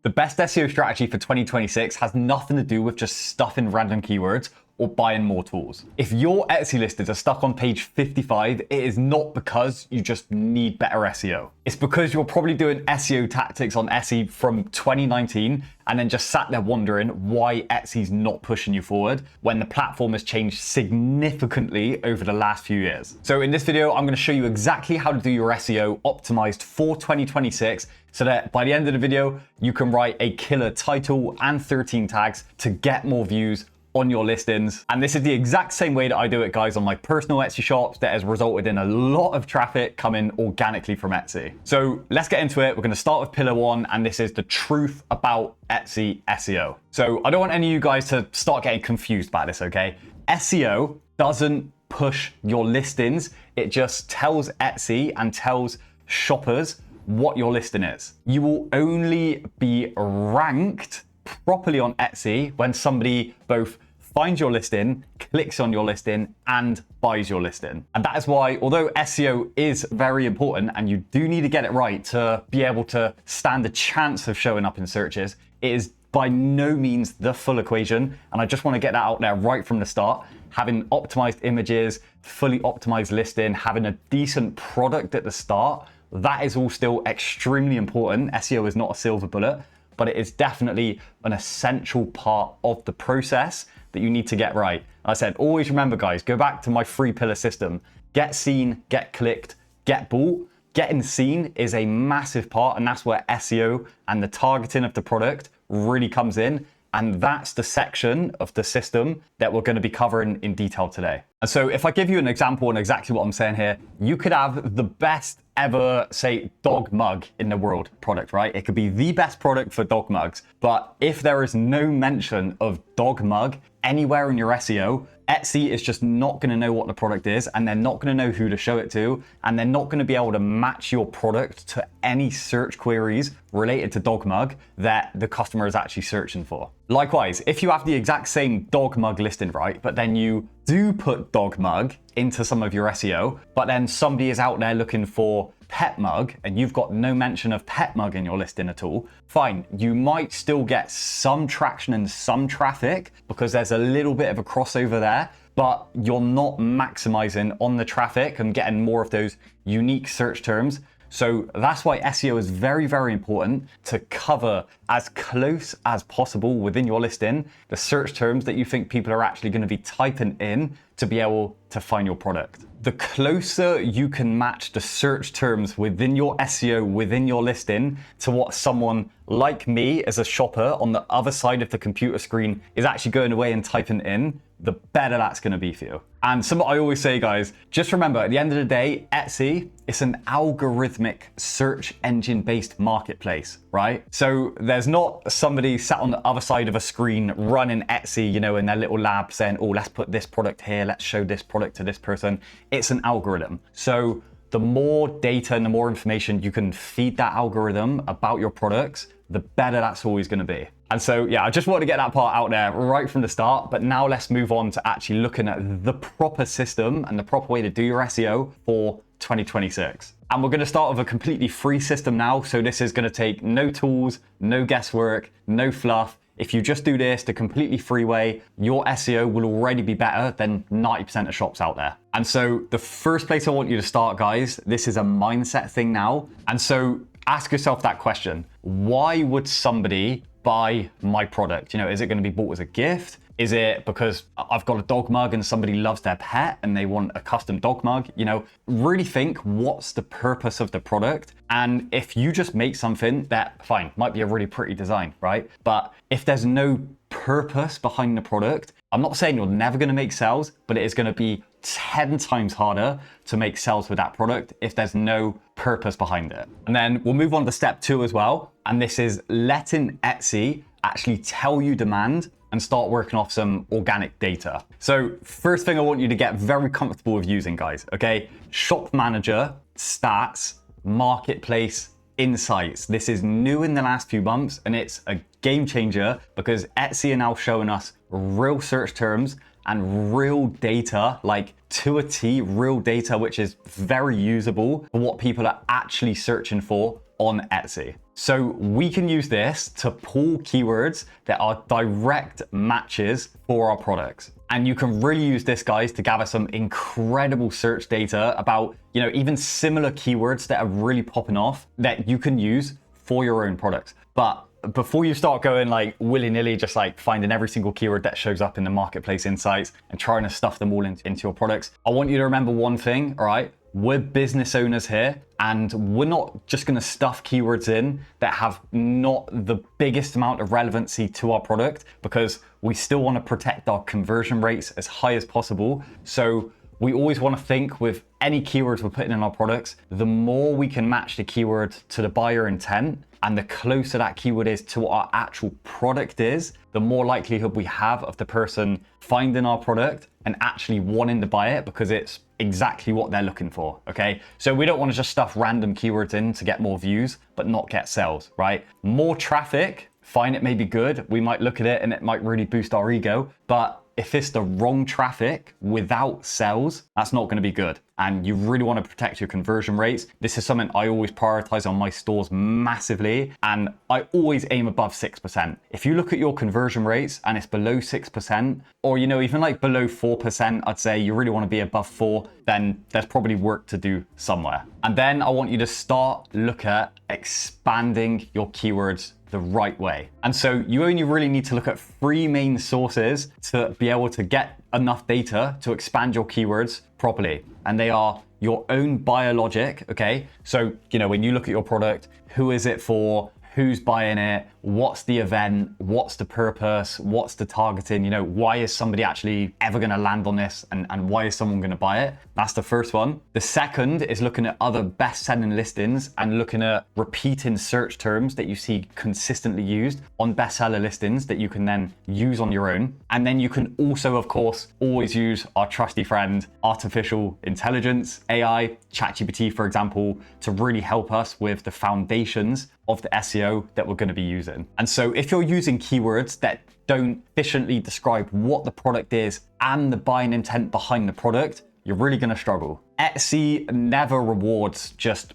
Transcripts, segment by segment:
The best SEO strategy for 2026 has nothing to do with just stuffing random keywords or buying more tools. If your Etsy listings are stuck on page 55, it is not because you just need better SEO. It's because you're probably doing SEO tactics on Etsy from 2019 and then just sat there wondering why Etsy's not pushing you forward when the platform has changed significantly over the last few years. So in this video, I'm going to show you exactly how to do your SEO optimized for 2026 so that by the end of the video, you can write a killer title and 13 tags to get more views on your listings. And this is the exact same way that I do it, guys, on my personal Etsy shops that has resulted in a lot of traffic coming organically from Etsy. So let's get into it. We're going to start with pillar one, and this is the truth about Etsy SEO. So I don't want any of you guys to start getting confused about this, okay? SEO doesn't push your listings. It just tells Etsy and tells shoppers what your listing is. You will only be ranked properly on Etsy when somebody both finds your listing, clicks on your listing, and buys your listing. And that is why, although SEO is very important and you do need to get it right to be able to stand a chance of showing up in searches, it is by no means the full equation. And I just want to get that out there right from the start. Having optimized images, fully optimized listing, having a decent product at the start, that is all still extremely important. SEO is not a silver bullet, but it is definitely an essential part of the process that you need to get right. I said, always remember, guys, go back to my 3-pillar system. Get seen, get clicked, get bought. Getting seen is a massive part, and that's where SEO and the targeting of the product really comes in. And that's the section of the system that we're going to be covering in detail today. And so if I give you an example on exactly what I'm saying here, you could have the best ever, say, dog mug in the world product, right? It could be the best product for dog mugs. But if there is no mention of dog mug anywhere in your SEO, Etsy is just not going to know what the product is, and they're not going to know who to show it to, and they're not going to be able to match your product to any search queries related to dog mug that the customer is actually searching for. Likewise, if you have the exact same dog mug listing, right, but then you do put dog mug into some of your SEO, but then somebody is out there looking for pet mug and you've got no mention of pet mug in your listing at all, fine, you might still get some traction and some traffic because there's a little bit of a crossover there, but you're not maximizing on the traffic and getting more of those unique search terms. So that's why SEO is very, very important to cover as close as possible within your listing the search terms that you think people are actually going to be typing in to be able to find your product. The closer you can match the search terms within your SEO, within your listing, to what someone like me as a shopper on the other side of the computer screen is actually going away and typing in, the better that's going to be for you. And something I always say, guys, just remember, at the end of the day, Etsy is an algorithmic search engine based marketplace, right? So there's not somebody sat on the other side of a screen running Etsy, you know, in their little lab saying, oh, let's put this product here, let's show this product to this person. It's an algorithm. So the more data and the more information you can feed that algorithm about your products, the better that's always going to be. And so, yeah, I just wanted to get that part out there right from the start. But now let's move on to actually looking at the proper system and the proper way to do your SEO for 2026. And we're going to start with a completely free system now. So this is going to take no tools, no guesswork, no fluff. If you just do this the completely free way, your SEO will already be better than 90% of shops out there. And so the first place I want you to start, guys, this is a mindset thing now. And so ask yourself that question. Why would somebody buy my product? You know, is it going to be bought as a gift? Is it because I've got a dog mug and somebody loves their pet and they want a custom dog mug? You know, really think, what's the purpose of the product? And if you just make something that, fine, might be a really pretty design, right? But if there's no purpose behind the product, I'm not saying you're never going to make sales, but it is going to be 10 times harder to make sales with that product if there's no purpose behind it. And then we'll move on to step 2 as well. And this is letting Etsy actually tell you demand and start working off some organic data. So first thing I want you to get very comfortable with using, guys, okay? Shop Manager, Stats, Marketplace, Insights. This is new in the last few months and it's a game changer because Etsy are now showing us real search terms and real data, like to a T, real data, which is very usable for what people are actually searching for on Etsy. So we can use this to pull keywords that are direct matches for our products. And you can really use this, guys, to gather some incredible search data about, even similar keywords that are really popping off that you can use for your own products. But before you start going like willy-nilly, just like finding every single keyword that shows up in the marketplace insights and trying to stuff them all into your products, I want you to remember one thing, all right? We're business owners here, and we're not just going to stuff keywords in that have not the biggest amount of relevancy to our product, because we still want to protect our conversion rates as high as possible. So we always want to think with any keywords we're putting in our products, the more we can match the keyword to the buyer intent, and the closer that keyword is to what our actual product is, the more likelihood we have of the person finding our product and actually wanting to buy it because it's exactly what they're looking for, okay? So we don't want to just stuff random keywords in to get more views, but not get sales, right? More traffic, fine, it may be good. We might look at it and it might really boost our ego, but if it's the wrong traffic without sales, that's not going to be good. And you really want to protect your conversion rates. This is something I always prioritize on my stores massively. And I always aim above 6%. If you look at your conversion rates and it's below 6%, or, even like below 4%, I'd say you really want to be above 4, then there's probably work to do somewhere. And then I want you to start look at expanding your keywords the right way. And so you only really need to look at 3 main sources to be able to get enough data to expand your keywords properly. And they are your own buyer logic, okay? So, when you look at your product, who is it for? Who's buying it? What's the event? What's the purpose? What's the targeting? Why is somebody actually ever going to land on this? And why is someone going to buy it? That's the first one. The second is looking at other best-selling listings and looking at repeating search terms that you see consistently used on bestseller listings that you can then use on your own. And then you can also, of course, always use our trusty friend, artificial intelligence, AI, ChatGPT, for example, to really help us with the foundations of the SEO that we're going to be using. And so if you're using keywords that don't efficiently describe what the product is and the buying intent behind the product, you're really going to struggle. Etsy never rewards just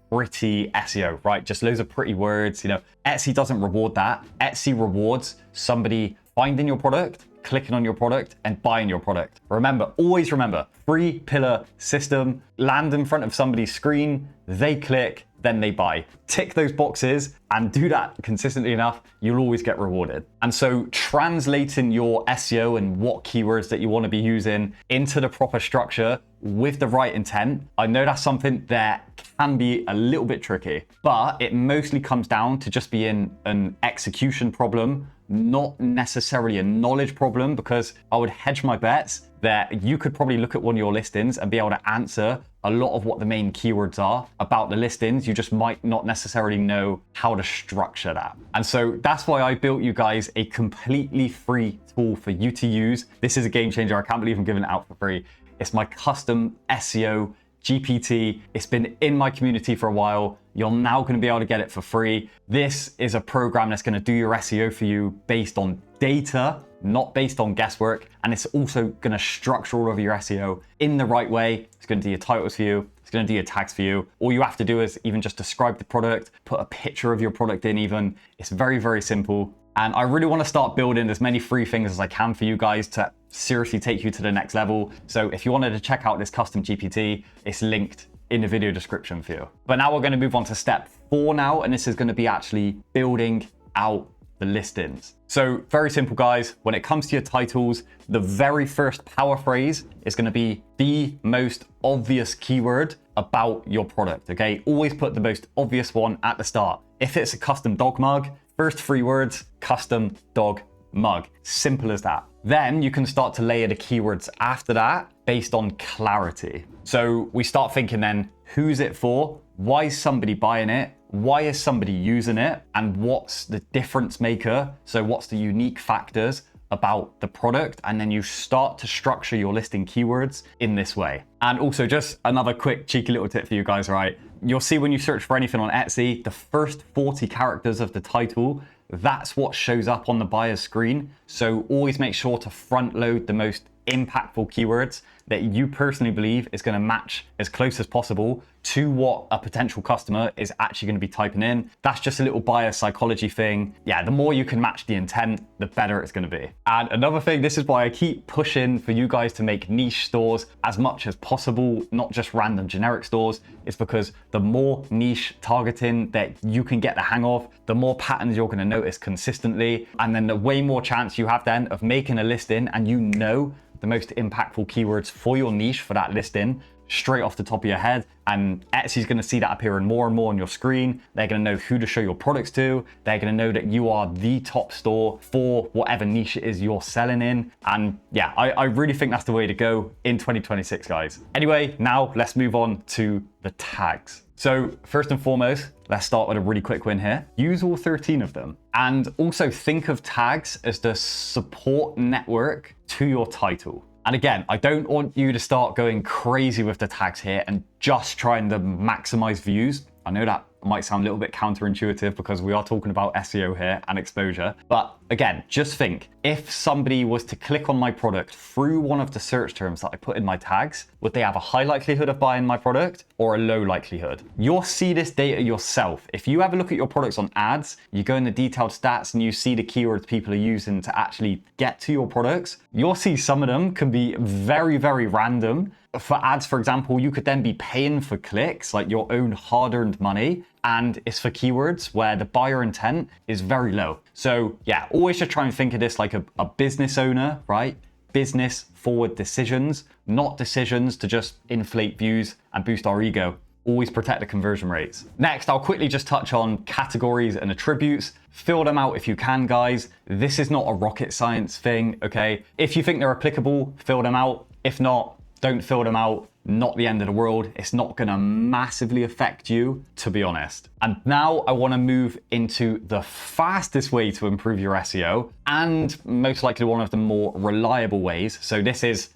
pretty SEO, right? Just loads of pretty words. Etsy doesn't reward that. Etsy rewards somebody finding your product, clicking on your product, and buying your product. Always remember, 3-pillar system. Land in front of somebody's screen, they click, then they buy. Tick those boxes and do that consistently enough, you'll always get rewarded. And so translating your SEO and what keywords that you want to be using into the proper structure with the right intent, I know that's something that can be a little bit tricky, but it mostly comes down to just being an execution problem, not necessarily a knowledge problem, because I would hedge my bets that you could probably look at one of your listings and be able to answer a lot of what the main keywords are about the listings. You just might not necessarily know how to structure that. And so that's why I built you guys a completely free tool for you to use. This is a game changer. I can't believe I'm giving it out for free. It's my custom SEO GPT. It's been in my community for a while. You're now going to be able to get it for free. This is a program that's going to do your SEO for you based on data, not based on guesswork. And it's also going to structure all of your SEO in the right way. It's going to do your titles for you. It's going to do your tags for you. All you have to do is even just describe the product, put a picture of your product in even. It's very, very simple. And I really want to start building as many free things as I can for you guys to seriously take you to the next level. So if you wanted to check out this custom GPT, it's linked in the video description for you. But now we're going to move on to step 4 now, and this is going to be actually building out the listings. So very simple, guys. When it comes to your titles, the very first power phrase is going to be the most obvious keyword about your product, okay? Always put the most obvious one at the start. If it's a custom dog mug, first 3 words, custom dog mug. Simple as that. Then you can start to layer the keywords after that based on clarity. So we start thinking then, who's it for? Why is somebody buying it? Why is somebody using it? And what's the difference maker? So what's the unique factors about the product? And then you start to structure your listing keywords in this way. And also just another quick cheeky little tip for you guys, right? You'll see when you search for anything on Etsy, the first 40 characters of the title, that's what shows up on the buyer's screen. So always make sure to front load the most impactful keywords that you personally believe is going to match as close as possible to what a potential customer is actually going to be typing in. That's just a little bias psychology thing. Yeah, the more you can match the intent, the better it's going to be. And another thing, this is why I keep pushing for you guys to make niche stores as much as possible, not just random generic stores. It's because the more niche targeting that you can get the hang of, the more patterns you're going to notice consistently, and then the way more chance you have then of making a listing and you know the most impactful keywords for your niche for that listing straight off the top of your head. And Etsy's going to see that appearing more and more on your screen. They're going to know who to show your products to. They're going to know that you are the top store for whatever niche it is you're selling in. And yeah, I really think that's the way to go in 2026, guys. Anyway, now let's move on to the tags. So first and foremost, let's start with a really quick win here. Use all 13 of them. And also think of tags as the support network to your title. And again, I don't want you to start going crazy with the tags here and just trying to maximize views. I know that might sound a little bit counterintuitive because we are talking about SEO here and exposure. But again, just think, if somebody was to click on my product through one of the search terms that I put in my tags, would they have a high likelihood of buying my product or a low likelihood? You'll see this data yourself. If you have a look at your products on ads, you go in the detailed stats and you see the keywords people are using to actually get to your products, you'll see some of them can be very, very random. For ads, for example, you could then be paying for clicks, like your own hard-earned money, and it's for keywords where the buyer intent is very low. So yeah, always just try and think of this like a business owner, right? Business forward decisions, not decisions to just inflate views and boost our ego. Always protect the conversion rates. Next, I'll quickly just touch on categories and attributes. Fill them out if you can, guys. This is not a rocket science thing, okay? If you think they're applicable, fill them out. If not, don't fill them out. Not the end of the world. It's not gonna massively affect you, to be honest. And now I wanna move into the fastest way to improve your SEO and most likely one of the more reliable ways. So this is,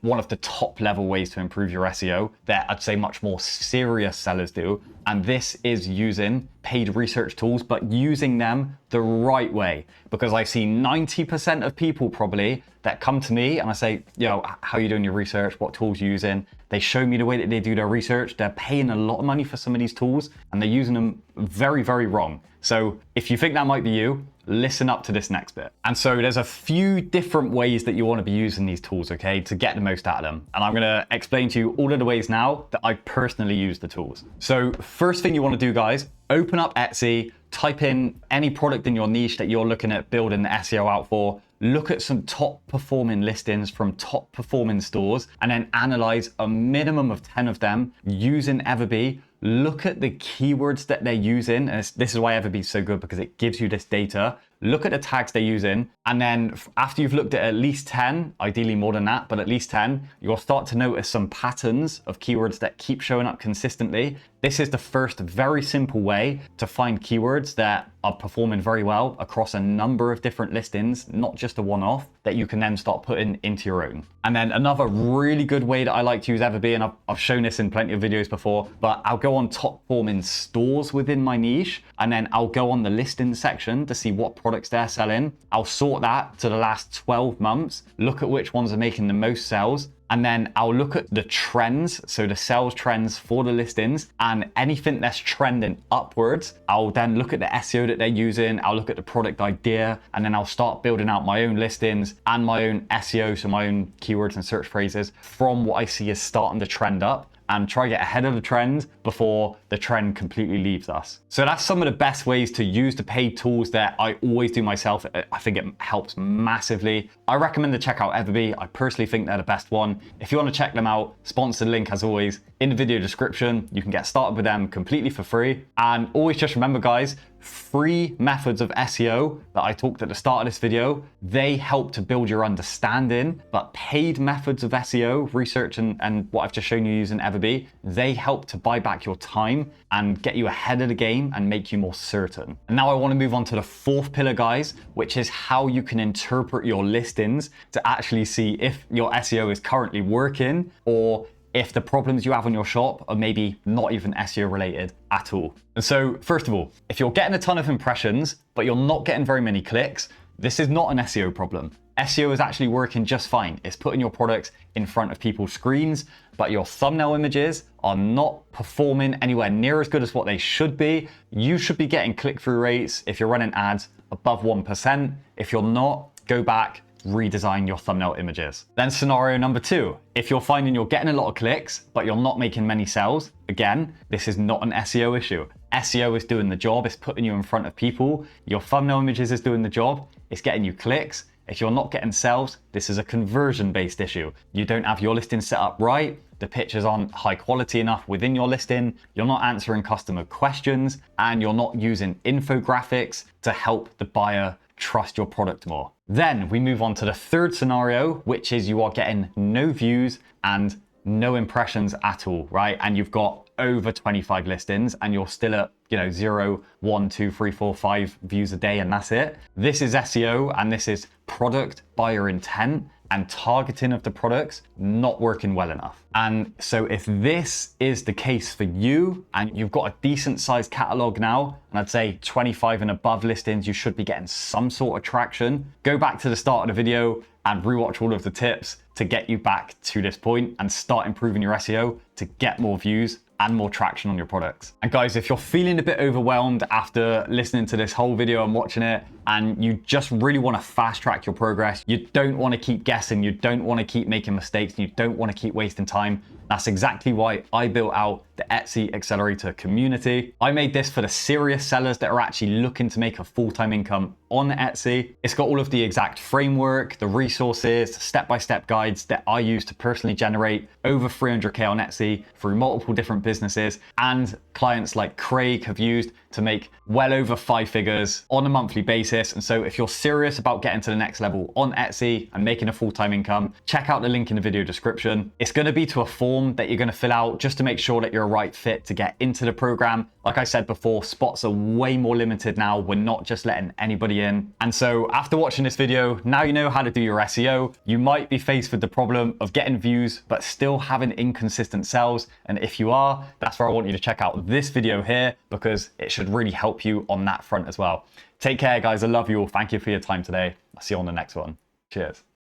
one of the top level ways to improve your SEO that I'd say much more serious sellers do. And this is using paid research tools, but using them the right way. Because I see 90% of people probably that come to me and I say, how are you doing your research? What tools are you using? They show me the way that they do their research. They're paying a lot of money for some of these tools and they're using them very, very wrong. So if you think that might be you, listen up to this next bit. And so there's a few different ways that you want to be using these tools, okay, to get the most out of them. And I'm going to explain to you all of the ways now that I personally use the tools. So first thing you want to do, guys, open up Etsy, type in any product in your niche that you're looking at building the SEO out for. Look at some top performing listings from top performing stores and then analyze a minimum of 10 of them using Everbee. Look at the keywords that they're using. And this is why Everbee is so good because it gives you this data. Look at the tags they're using. And then after you've looked at least 10, ideally more than that, but at least 10, you'll start to notice some patterns of keywords that keep showing up consistently. This is the first very simple way to find keywords that are performing very well across a number of different listings, not just a one-off, that you can then start putting into your own. And then another really good way that I like to use Everbee, and I've shown this in plenty of videos before, but I'll go on top performing stores within my niche, and then I'll go on the listing section to see what products they're selling. I'll sort that to the last 12 months, look at which ones are making the most sales, and then I'll look at the trends, so the sales trends for the listings, and anything that's trending upwards, I'll then look at the SEO that they're using, I'll look at the product idea, and then I'll start building out my own listings and my own SEO, so my own keywords and search phrases from what I see is starting to trend up, and try to get ahead of the trend before the trend completely leaves us. So that's some of the best ways to use the paid tools that I always do myself. I think it helps massively. I recommend to check out Everbee. I personally think they're the best one. If you want to check them out, sponsored link as always in the video description. You can get started with them completely for free. And always just remember, guys, free methods of SEO that I talked at the start of this video, they help to build your understanding, but paid methods of SEO, research and what I've just shown you using Everbee, they help to buy back your time and get you ahead of the game and make you more certain. And now I want to move on to the fourth pillar, guys, which is how you can interpret your listings to actually see if your SEO is currently working or if the problems you have on your shop are maybe not even SEO related at all. And so first of all, if you're getting a ton of impressions, but you're not getting very many clicks, this is not an SEO problem. SEO is actually working just fine. It's putting your products in front of people's screens, but your thumbnail images are not performing anywhere near as good as what they should be. You should be getting click-through rates if you're running ads above 1%. If you're not, go back, redesign your thumbnail images. Then scenario number 2, if you're finding you're getting a lot of clicks, but you're not making many sales, again, this is not an SEO issue. SEO is doing the job, it's putting you in front of people. Your thumbnail images is doing the job, it's getting you clicks. If you're not getting sales, this is a conversion-based issue. You don't have your listing set up right, the pictures aren't high quality enough within your listing, you're not answering customer questions, and you're not using infographics to help the buyer trust your product more. Then we move on to the third scenario, which is you are getting no views and no impressions at all, right? And you've got over 25 listings and you're still at 0, 1, 2, 3, 4, 5 views a day, and that's it. This is SEO, and this is product buyer intent and targeting of the products not working well enough. And so if this is the case for you and you've got a decent sized catalog now, and I'd say 25 and above listings, you should be getting some sort of traction. Go back to the start of the video and rewatch all of the tips to get you back to this point and start improving your SEO to get more views and more traction on your products. And guys, if you're feeling a bit overwhelmed after listening to this whole video and watching it, and you just really want to fast track your progress, you don't want to keep guessing, you don't want to keep making mistakes, and you don't want to keep wasting time, that's exactly why I built out the Etsy Accelerator community. I made this for the serious sellers that are actually looking to make a full-time income on Etsy. It's got all of the exact framework, the resources, step-by-step guides that I use to personally generate over 300K on Etsy through multiple different businesses, and clients like Craig have used to make well over 5 figures on a monthly basis. And so if you're serious about getting to the next level on Etsy and making a full-time income, check out the link in the video description. It's going to be to a form that you're going to fill out just to make sure that you're a right fit to get into the program. Like I said before, spots are way more limited now. We're not just letting anybody in. And so after watching this video, now you know how to do your SEO. You might be faced with the problem of getting views, but still having inconsistent sales. And if you are, that's where I want you to check out this video here, because it should really help you on that front as well. Take care, guys. I love you all. Thank you for your time today. I'll see you on the next one. Cheers.